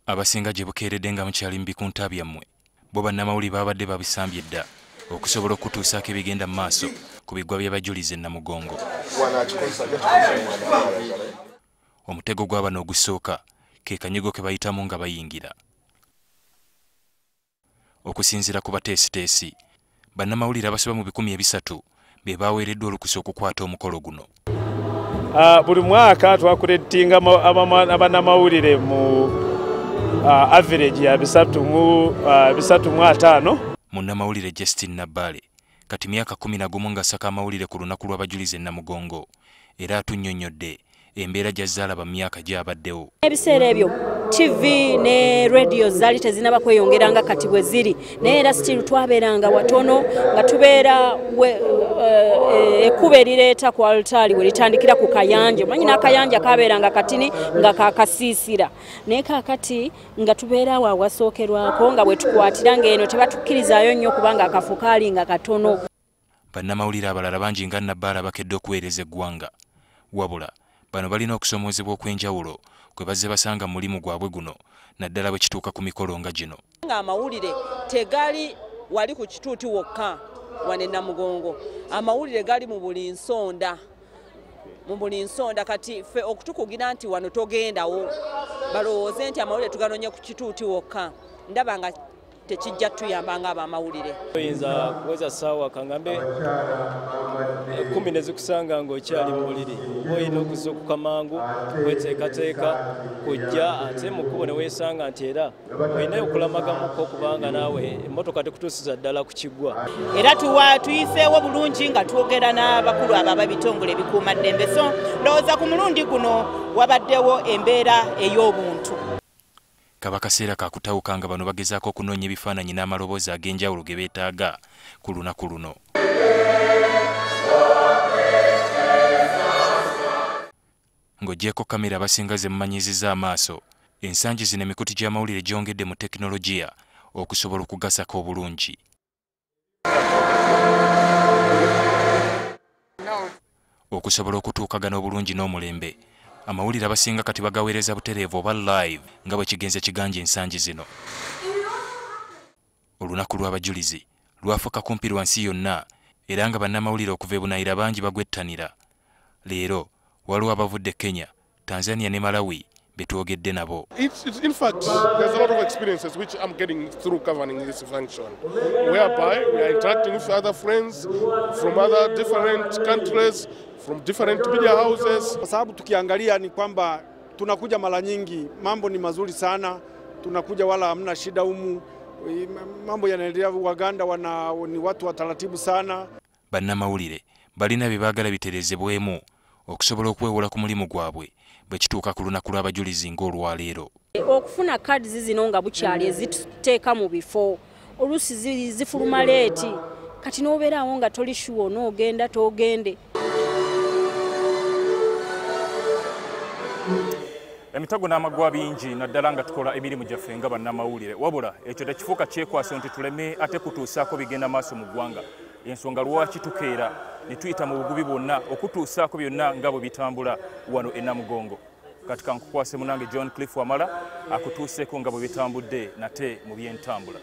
Abasinga gye bukeeredde nga mukyali mu bikunta byammwe bo bannamawulire babadde babisambye dda okusobola okutuusaako ebigenda mu maaso ku biggwa by'abajulizi e Namugongo. Omutego gwa bano ogusooka ke kanyigo ke bayitamu nga bayingira. Okusinziira ku bateesiteesi, bannamawulire abasoba mu 300 be baaweereddwa olukusa okukwata omukolo guno. Buli mwaka twakulettinga abannamawulire mu average ya 305. Munnamawulire Justin Nabbale kati myaka 11 ng'asaka amawulire ku lunaku lw'abajulizi e Namugongo era atunnyonnyodde embeera gy'azaalaba mu myaka gy'abaddewo. Ebiseera ebyo TV ne radio zaali tezinaba kweyongera nga kati bwe ziri naye era still twabeeranga watono nga tubeera ekkuba erireeta ku altari we litandikira ku kayanja. Omanyi n'akayanja kabeeranga katini nga kakasiisira naye kaakati nga tubeera awo awasookerwako nga bwe tukwatira ng'eno tebatukkirizayo nnyo kubanga akafo kaali nga katono. Bannamawulire abalala bangi nga Nabbale bakedde okuweereza eggwanga wabula bano balina okusomoozebwa okw'enjawulo kwe bazze basanga mulimu gwabwe guno naddala bwe kituuka ku mikolo nga gino. Amawulire tegali wali ku kituuti wokka wane Namugongo, amawulire gali mu buli nsonda. Kati ffe okutukugira nti wano togendawo balowooze nti amawulire tuganonye ku kituuti wokka ndaba nga tekijja tuyamba nga abamawulire. Oyinza kuweza ssaawa kangambe 10 ne zikusanga ng'okyali mu buliri oyina okuzuukuka mangu weteekateeka kujja ate mu kkubo ne weesanga nti era oyinayo okulamagamuko okubanga naawe emmotoka tekutuusiza ddala ku kiggwa. Era tuyiseewo bulungi nga twogera n'abakulu abo ab'ebitongole ebikuumaddembe. So ndowooza ku mulundi guno wabaddewo embeera ey'obuntu. Kaba kaseera ka kutawuka nga bano bagezaako okunoonya ebifaananyi n'amaloboozi ag'enjawulo ge beetaaga ku lunaku luno. Ng'oggyeko kamera abasinga ze mumanyizizza amaaso, ensangi zino emikutu gy'amawulire gyongedde mu tekinologiya okusobola okugasako obulungi. Okusobola okutuukagana obulungi n'omulembe, amawulire abasinga kati bagaweereza butereevu oba live nga bwe kigenze kiganja ensangi zino. Olunaku lw'abajulizi lwafuuka kumpi lwansi yonna era nga bannamawulire okuva e Bunaayira bangi bagwettanira. Leero waliwo abavudde Kenya, Tanzania ne Malawi betwogedde nabo. In fact, there's a lot of experiences which I'm getting through covering this function, whereby we are interacting with other friends from other different countries, from different media houses. Kwa sababu tukiangalia ni kwamba tunakuja mara nyingi, mambo ni mazuri sana, tunakuja wala hamna shida humu, mambo yanaendelea. Waganda ni watu wa taratibu sana. Bannamawulire balina bye baagala bitereezebwemu okusobola okwewola ku mulimu gwabwe bwe kituuka ku lunaku lw'abajulizi ng'olwaleero. Okufuna kaadi zino nga bukyali ezituteeka mu bifo oluusi zifuluma leeti kati n'obeerawo nga toli shuwo n'ogenda togende. Emitago n'amaggwa bingi naddala nga tukola emirimu gyaffe nga bannamawulire wabula ekyo tekifuuka kyekwaso nti tuleme ate kutuusaako bigenda maaso mu ggwanga. Ensonga lwaki tukeera ne tuyita mu bugubi bwonna okutuusaako byonna nga bwe bitambula wano e Namugongo. Kati kankukwase munange John Cliff Wamala akutuuseeko nga bwe bitambudde nate mu by'entambula.